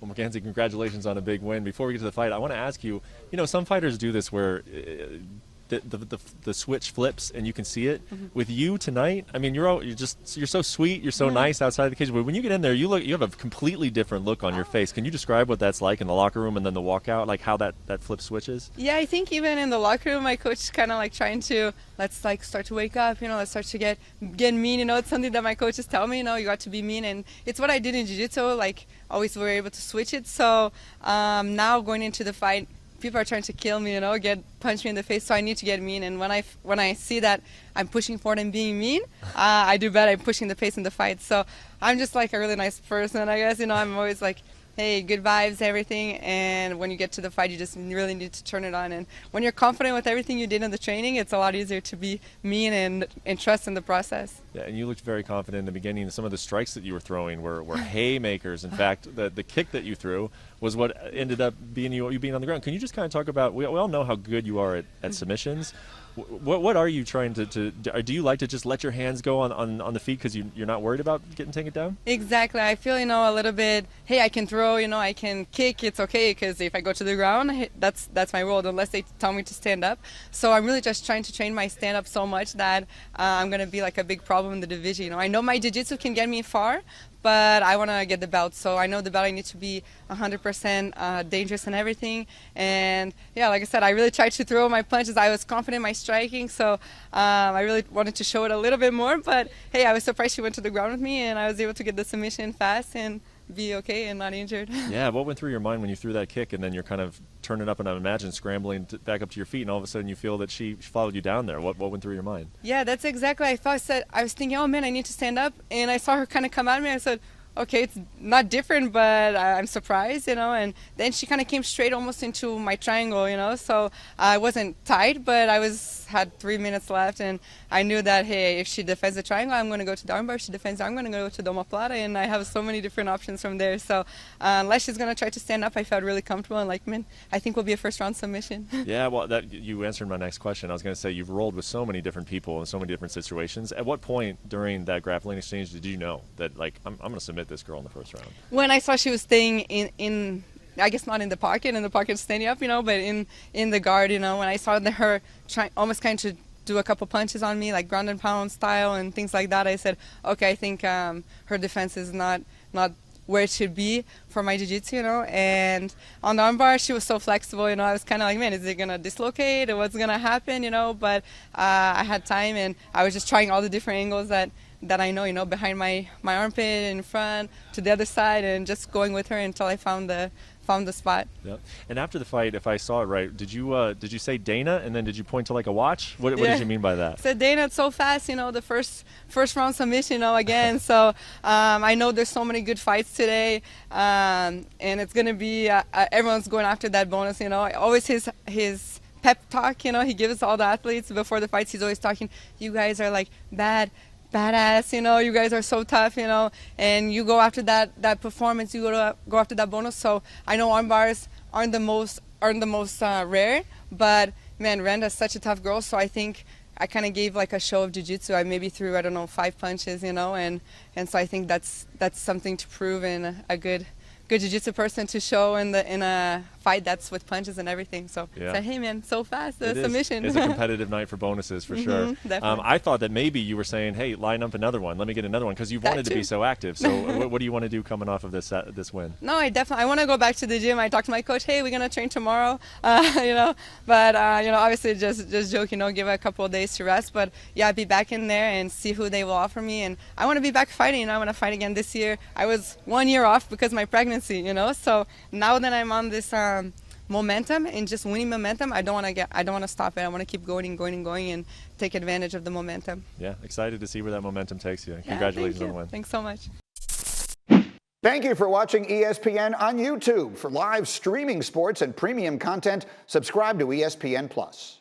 Well, Mackenzie, congratulations on a big win. Before we get to the fight, I want to ask you, some fighters do this where the switch flips and you can see it. With you tonight, I mean, you're so sweet, you're so nice outside the cage, but when you get in there, you have a completely different look on your face. Can you describe what that's like in the locker room and then the walkout, like how that flip switches? Yeah, I think even in the locker room, my coach is kind of like trying to, let's like start to wake up, let's start to get mean, it's something that my coaches tell me, you got to be mean, and it's what I did in jiu-jitsu, like always were able to switch it. So now going into the fight, people are trying to kill me, punch me in the face, so I need to get mean. And when I see that I'm pushing forward and being mean, I do better. I'm pushing the pace in the fight. So I'm just like a really nice person, I guess. I'm always like, hey, good vibes, everything. And when you get to the fight, you just really need to turn it on. And when you're confident with everything you did in the training, it's a lot easier to be mean and trust in the process. Yeah, and you looked very confident in the beginning. Some of the strikes that you were throwing were haymakers. In fact, the kick that you threw was what ended up being you being on the ground. Can you just kind of talk about, we all know how good you are at submissions. What are you trying to do you like to just let your hands go on the feet because you're not worried about getting taken down? Exactly. I feel, a little bit, hey, I can throw, I can kick, it's okay, because if I go to the ground, that's my role, unless they tell me to stand up. So I'm really just trying to train my stand up so much that I'm going to be like a big problem in the division. I know my jiu-jitsu can get me far, but I want to get the belt. So I know the belt, I need to be 100% dangerous and everything. And yeah, like I said, I really tried to throw my punches. I was confident in my striking, so I really wanted to show it a little bit more. But hey, I was surprised she went to the ground with me, and I was able to get the submission fast and be okay and not injured. Yeah, what went through your mind when you threw that kick and then you're kind of turning up and I imagine scrambling back up to your feet and all of a sudden you feel that she followed you down there? What went through your mind? Yeah, that's exactly. I was thinking, oh man, I need to stand up, and I saw her kind of come at me. I said, okay, it's not different, but I'm surprised, and then she kind of came straight almost into my triangle, so I wasn't tight, but had 3 minutes left, and I knew that, hey, if she defends the triangle, I'm going to go to the armbar. If she defends, I'm going to go to the omoplata, and I have so many different options from there. So unless she's going to try to stand up, I felt really comfortable, and like, man, I think we'll be a first-round submission. Yeah, well, you answered my next question. I was going to say you've rolled with so many different people in so many different situations. At what point during that grappling exchange did you know that, like, I'm going to submit this girl in the first round? When I saw she was staying in I guess not in the pocket standing up, but in the guard, when I saw her almost kind of do a couple punches on me, like ground and pound style and things like that, I said, okay, I think her defense is not where it should be for my jiu-jitsu, and on the armbar, she was so flexible, I was kind of like, man, is it going to dislocate or what's going to happen, but I had time, and I was just trying all the different angles that I know, behind my armpit, in front, to the other side, and just going with her until I found the spot. Yep. And after the fight, if I saw it right, did you say Dana, and then did you point to like a watch? What did you mean by that? I said, Dana, it's so fast, the first round submission, again. So I know there's so many good fights today, and it's going to be, everyone's going after that bonus, always his pep talk, he gives all the athletes before the fights. He's always talking, you guys are like badass, you guys are so tough, and you go after that performance, you go after that bonus. So I know arm bars aren't the most rare, but man, Randa's such a tough girl, so I think I kind of gave like a show of jiu-jitsu. I maybe threw, 5 punches, and so I think that's something to prove, in a good jiu-jitsu person to show in a fight that's with punches and everything. So yeah. Say, hey man, so fast, the submission. It's a competitive night for bonuses for sure. Definitely. I thought that maybe you were saying, hey, line up another one. Let me get another one, because you've wanted to be so active. So what do you want to do coming off of this win? No, I want to go back to the gym. I talked to my coach, hey, we're going to train tomorrow, but obviously just joking, give a couple of days to rest. But yeah, I'll be back in there and see who they will offer me. And I want to be back fighting. I want to fight again this year. I was 1 year off because of my pregnancy, so now that I'm on this momentum and just winning momentum, I don't want to stop it. I want to keep going and going and going and take advantage of the momentum. Yeah, excited to see where that momentum takes you. Congratulations on the win. Thanks so much. Thank you for watching ESPN on YouTube. For live streaming sports and premium content, subscribe to ESPN+.